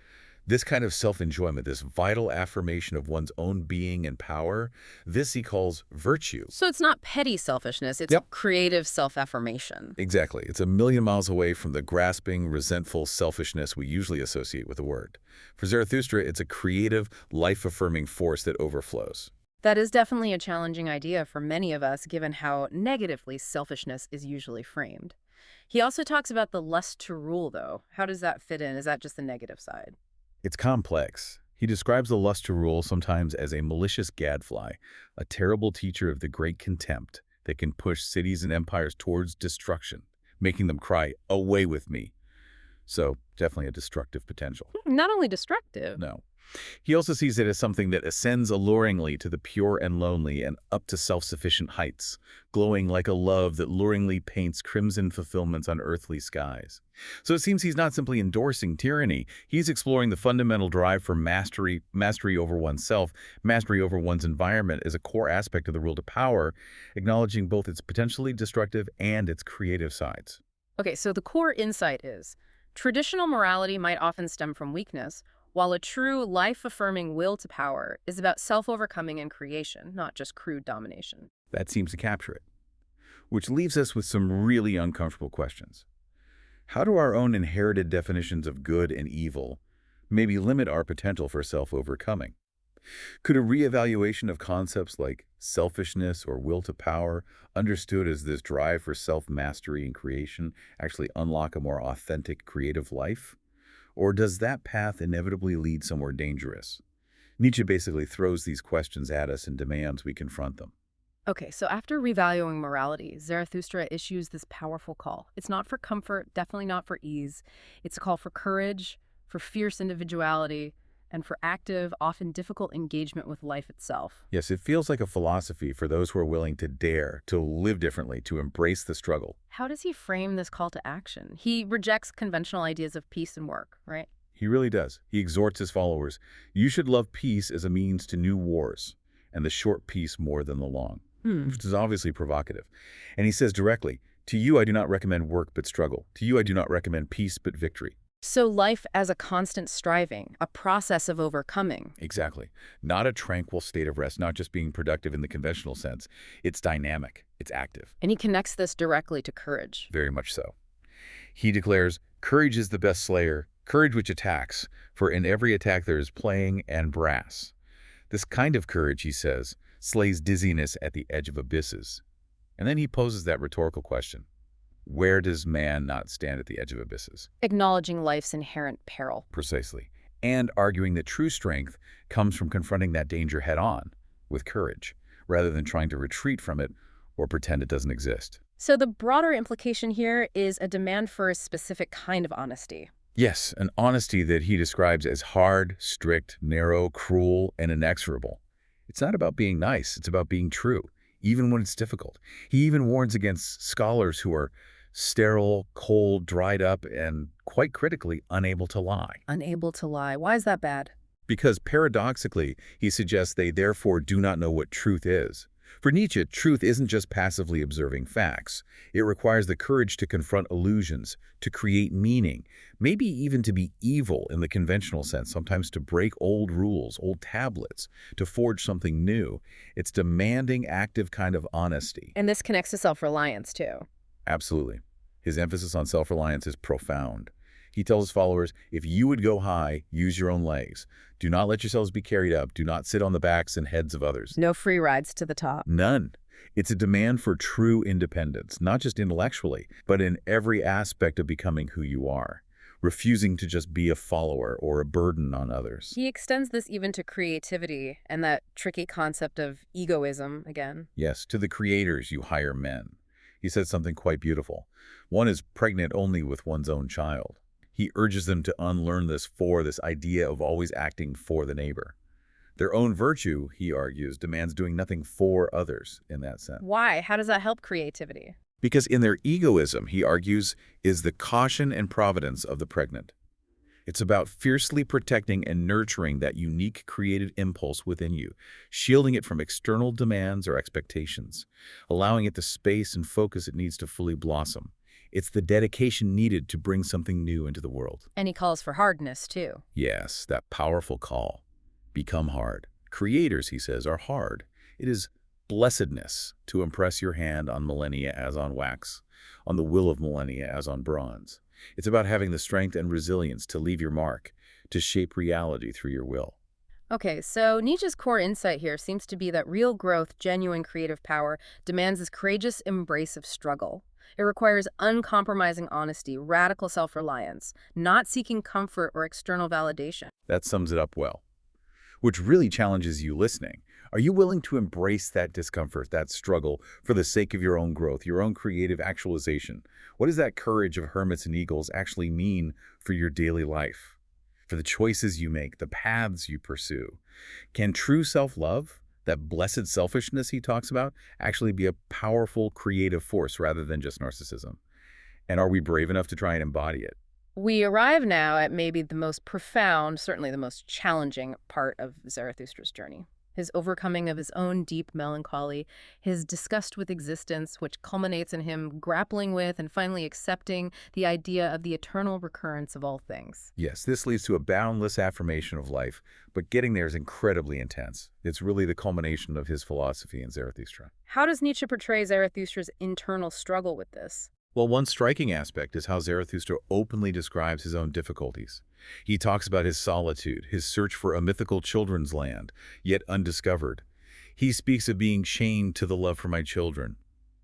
This kind of self-enjoyment, this vital affirmation of one's own being and power, this he calls virtue. So it's not petty selfishness, it's Yep. creative self-affirmation. Exactly. It's a million miles away from the grasping, resentful selfishness we usually associate with the word. For Zarathustra, it's a creative, life-affirming force that overflows. That is definitely a challenging idea for many of us, given how negatively selfishness is usually framed. He also talks about the lust to rule, though. How does that fit in? Is that just the negative side? It's complex. He describes the lust to rule sometimes as a malicious gadfly, a terrible teacher of the great contempt that can push cities and empires towards destruction, making them cry, "Away with me." So, definitely a destructive potential. Not only destructive. No. He also sees it as something that ascends alluringly to the pure and lonely and up to self-sufficient heights, glowing like a love that luringly paints crimson fulfillments on earthly skies. So it seems he's not simply endorsing tyranny. He's exploring the fundamental drive for mastery over oneself, mastery over one's environment as a core aspect of the rule to power, acknowledging both its potentially destructive and its creative sides. Okay, so the core insight is traditional morality might often stem from weakness, while a true life-affirming will to power is about self-overcoming and creation, not just crude domination. That seems to capture it. Which leaves us with some really uncomfortable questions. How do our own inherited definitions of good and evil maybe limit our potential for self-overcoming? Could a reevaluation of concepts like selfishness or will to power, understood as this drive for self-mastery and creation, actually unlock a more authentic, creative life? Or does that path inevitably lead somewhere dangerous? Nietzsche basically throws these questions at us and demands we confront them. Okay, so after revaluing morality, Zarathustra issues this powerful call. It's not for comfort, definitely not for ease. It's a call for courage, for fierce individuality, and for active, often difficult engagement with life itself. Yes, it feels like a philosophy for those who are willing to dare, to live differently, to embrace the struggle. How does he frame this call to action? He rejects conventional ideas of peace and work, right? He really does. He exhorts his followers, "You should love peace as a means to new wars, and the short peace more than the long," which is obviously provocative. And he says directly, "To you I do not recommend work but struggle. To you I do not recommend peace but victory." So life as a constant striving, a process of overcoming. Exactly. Not a tranquil state of rest, not just being productive in the conventional sense. It's dynamic. It's active. And he connects this directly to courage. Very much so. He declares, "Courage is the best slayer, courage which attacks, for in every attack there is playing and brass." This kind of courage, he says, slays dizziness at the edge of abysses. And then he poses that rhetorical question. Where does man not stand at the edge of abysses? Acknowledging life's inherent peril. Precisely. And arguing that true strength comes from confronting that danger head-on, with courage, rather than trying to retreat from it or pretend it doesn't exist. So the broader implication here is a demand for a specific kind of honesty. Yes, an honesty that he describes as hard, strict, narrow, cruel, and inexorable. It's not about being nice, it's about being true, even when it's difficult. He even warns against scholars who are sterile, cold, dried up, and, quite critically, unable to lie. Unable to lie. Why is that bad? Because paradoxically, he suggests they therefore do not know what truth is. For Nietzsche, truth isn't just passively observing facts. It requires the courage to confront illusions, to create meaning, maybe even to be evil in the conventional sense, sometimes to break old rules, old tablets, to forge something new. It's demanding, active kind of honesty. And this connects to self-reliance, too. Absolutely. His emphasis on self-reliance is profound. He tells his followers, if you would go high, use your own legs. Do not let yourselves be carried up. Do not sit on the backs and heads of others. No free rides to the top. None. It's a demand for true independence, not just intellectually, but in every aspect of becoming who you are, refusing to just be a follower or a burden on others. He extends this even to creativity and that tricky concept of egoism again. Yes, to the creators you hire men. He says something quite beautiful. One is pregnant only with one's own child. He urges them to unlearn this idea of always acting for the neighbor. Their own virtue, he argues, demands doing nothing for others in that sense. Why? How does that help creativity? Because in their egoism, he argues, is the caution and providence of the pregnant. It's about fiercely protecting and nurturing that unique creative impulse within you, shielding it from external demands or expectations, allowing it the space and focus it needs to fully blossom. It's the dedication needed to bring something new into the world. And he calls for hardness, too. Yes, that powerful call. Become hard. Creators, he says, are hard. It is blessedness to impress your hand on millennia as on wax, on the will of millennia as on bronze. It's about having the strength and resilience to leave your mark, to shape reality through your will. Okay, so Nietzsche's core insight here seems to be that real growth, genuine creative power, demands this courageous embrace of struggle. It requires uncompromising honesty, radical self-reliance, not seeking comfort or external validation. That sums it up well. Which really challenges you listening. Are you willing to embrace that discomfort, that struggle, for the sake of your own growth, your own creative actualization? What does that courage of hermits and eagles actually mean for your daily life, for the choices you make, the paths you pursue? Can true self-love, that blessed selfishness he talks about, actually be a powerful creative force rather than just narcissism? And are we brave enough to try and embody it? We arrive now at maybe the most profound, certainly the most challenging part of Zarathustra's journey. His overcoming of his own deep melancholy, his disgust with existence, which culminates in him grappling with and finally accepting the idea of the eternal recurrence of all things. Yes, this leads to a boundless affirmation of life, but getting there is incredibly intense. It's really the culmination of his philosophy in Zarathustra. How does Nietzsche portray Zarathustra's internal struggle with this? Well, one striking aspect is how Zarathustra openly describes his own difficulties. He talks about his solitude, his search for a mythical children's land, yet undiscovered. He speaks of being chained to the love for my children,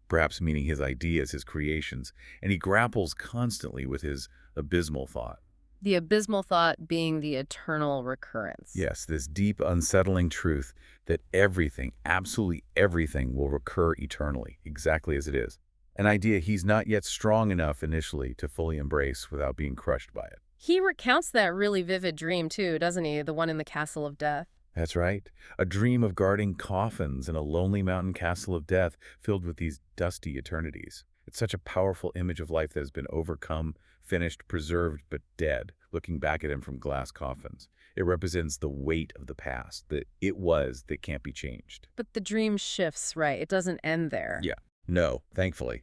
perhaps meaning his ideas, his creations, and he grapples constantly with his abysmal thought. The abysmal thought being the eternal recurrence. Yes, this deep, unsettling truth that everything, absolutely everything, will recur eternally, exactly as it is. An idea he's not yet strong enough initially to fully embrace without being crushed by it. He recounts that really vivid dream, too, doesn't he? The one in the Castle of Death. That's right. A dream of guarding coffins in a lonely mountain castle of death filled with these dusty eternities. It's such a powerful image of life that has been overcome, finished, preserved, but dead, looking back at him from glass coffins. It represents the weight of the past, the it was that can't be changed. But the dream shifts, right? It doesn't end there. Yeah. No, thankfully.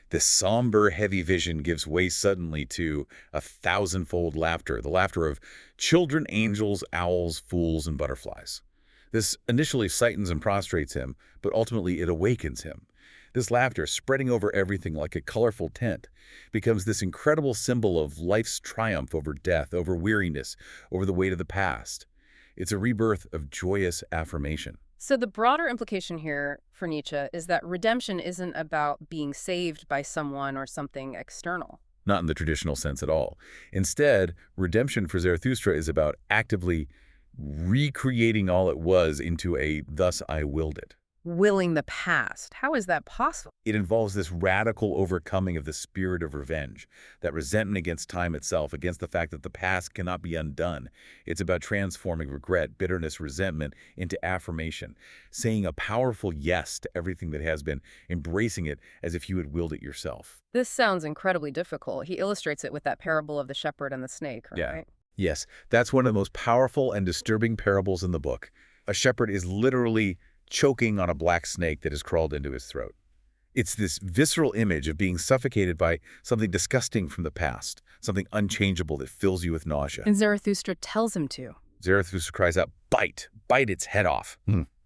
This somber, heavy vision gives way suddenly to a thousandfold laughter, the laughter of children, angels, owls, fools, and butterflies. This initially frightens and prostrates him, but ultimately it awakens him. This laughter, spreading over everything like a colorful tent, becomes this incredible symbol of life's triumph over death, over weariness, over the weight of the past. It's a rebirth of joyous affirmation. So the broader implication here for Nietzsche is that redemption isn't about being saved by someone or something external. Not in the traditional sense at all. Instead, redemption for Zarathustra is about actively recreating all it was into a "thus I willed it." Willing the past. How is that possible? It involves this radical overcoming of the spirit of revenge, that resentment against time itself, against the fact that the past cannot be undone. It's about transforming regret, bitterness, resentment into affirmation, saying a powerful yes to everything that has been, embracing it as if you had willed it yourself. This sounds incredibly difficult. He illustrates it with that parable of the shepherd and the snake, right? Yeah. Yes, that's one of the most powerful and disturbing parables in the book. A shepherd is literally choking on a black snake that has crawled into his throat. It's this visceral image of being suffocated by something disgusting from the past, something unchangeable that fills you with nausea. And Zarathustra tells him to. Zarathustra cries out, "Bite! Bite its head off!"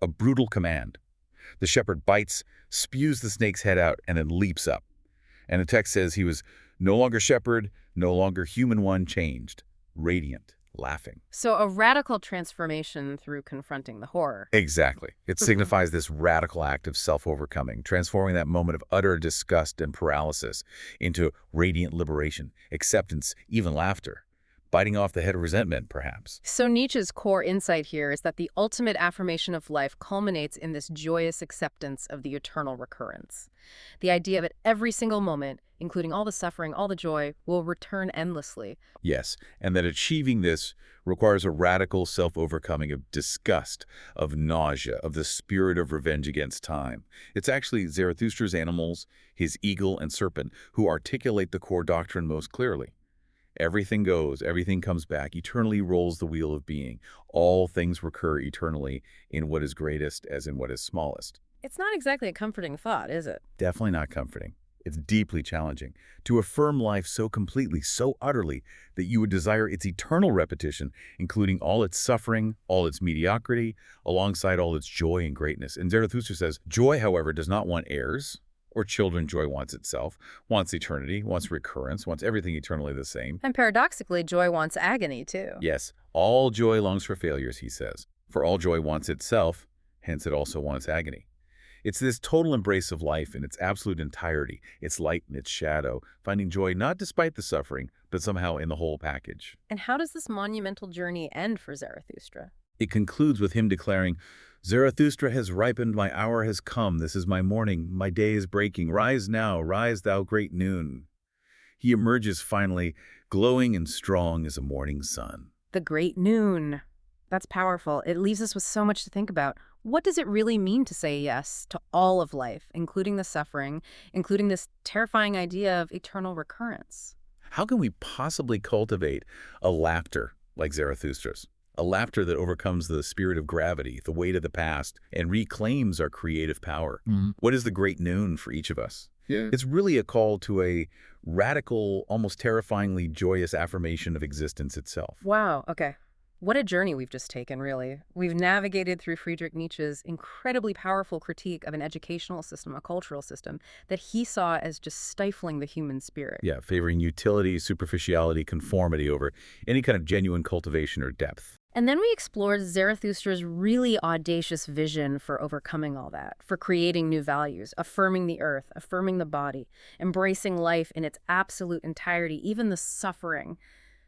A brutal command. The shepherd bites, spews the snake's head out, and then leaps up. And the text says he was no longer shepherd, no longer human one, changed, radiant, laughing. So a radical transformation through confronting the horror. Exactly. It signifies this radical act of self-overcoming, transforming that moment of utter disgust and paralysis into radiant liberation, acceptance, even laughter. Biting off the head of resentment, perhaps. So Nietzsche's core insight here is that the ultimate affirmation of life culminates in this joyous acceptance of the eternal recurrence. The idea that every single moment, including all the suffering, all the joy, will return endlessly. Yes, and that achieving this requires a radical self-overcoming of disgust, of nausea, of the spirit of revenge against time. It's actually Zarathustra's animals, his eagle and serpent, who articulate the core doctrine most clearly. Everything goes, everything comes back, eternally rolls the wheel of being. All things recur eternally in what is greatest as in what is smallest. It's not exactly a comforting thought, is it? Definitely not comforting. It's deeply challenging to affirm life so completely, so utterly, that you would desire its eternal repetition, including all its suffering, all its mediocrity, alongside all its joy and greatness. And Zarathustra says, joy, however, does not want heirs or children. Joy wants itself, wants eternity, wants recurrence, wants everything eternally the same. And paradoxically, joy wants agony, too. Yes, all joy longs for failures, he says. For all joy wants itself, hence it also wants agony. It's this total embrace of life in its absolute entirety, its light and its shadow, finding joy not despite the suffering, but somehow in the whole package. And how does this monumental journey end for Zarathustra? It concludes with him declaring, "Zarathustra has ripened, my hour has come, this is my morning, my day is breaking, rise now, rise thou great noon." He emerges finally, glowing and strong as a morning sun. The great noon. That's powerful. It leaves us with so much to think about. What does it really mean to say yes to all of life, including the suffering, including this terrifying idea of eternal recurrence? How can we possibly cultivate a laughter like Zarathustra's? A laughter that overcomes the spirit of gravity, the weight of the past, and reclaims our creative power. What is the great noon for each of us? Yeah. It's really a call to a radical, almost terrifyingly joyous affirmation of existence itself. Wow, okay. What a journey we've just taken, really. We've navigated through Friedrich Nietzsche's incredibly powerful critique of an educational system, a cultural system, that he saw as just stifling the human spirit. Yeah, favoring utility, superficiality, conformity over any kind of genuine cultivation or depth. And then we explored Zarathustra's really audacious vision for overcoming all that, for creating new values, affirming the earth, affirming the body, embracing life in its absolute entirety, even the suffering,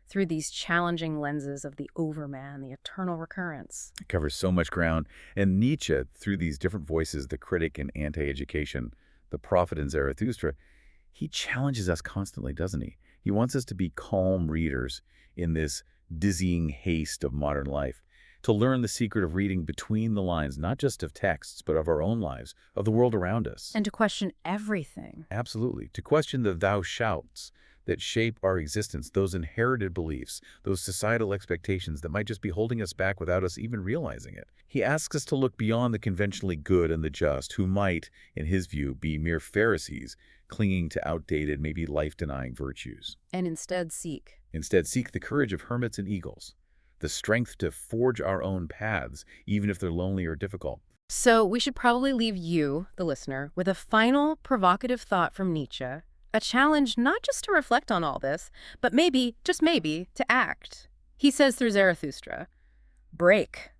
through these challenging lenses of the overman, the eternal recurrence. It covers so much ground. And Nietzsche, through these different voices, the critic in anti-education, the prophet in Zarathustra, he challenges us constantly, doesn't he? He wants us to be calm readers in this dizzying haste of modern life, to learn the secret of reading between the lines, not just of texts, but of our own lives, of the world around us. And to question everything. Absolutely. To question the thou shouts that shape our existence, those inherited beliefs, those societal expectations that might just be holding us back without us even realizing it. He asks us to look beyond the conventionally good and the just, who might, in his view, be mere Pharisees, clinging to outdated, maybe life-denying virtues. And instead seek. Instead, seek the courage of hermits and eagles, the strength to forge our own paths, even if they're lonely or difficult. So we should probably leave you, the listener, with a final provocative thought from Nietzsche, a challenge not just to reflect on all this, but maybe, just maybe, to act. He says through Zarathustra, break,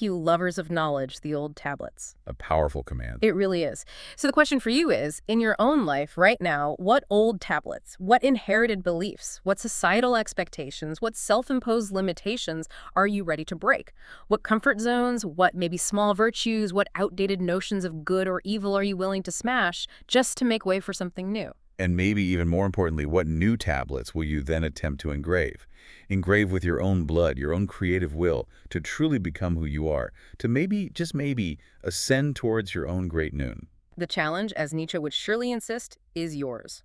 you lovers of knowledge, the old tablets. A powerful command. It really is. So the question for you is, in your own life right now, what old tablets, what inherited beliefs, what societal expectations, what self-imposed limitations are you ready to break? What comfort zones, what maybe small virtues, what outdated notions of good or evil are you willing to smash just to make way for something new? And maybe even more importantly, what new tablets will you then attempt to engrave? Engrave with your own blood, your own creative will, to truly become who you are, to maybe, just maybe, ascend towards your own great noon. The challenge, as Nietzsche would surely insist, is yours.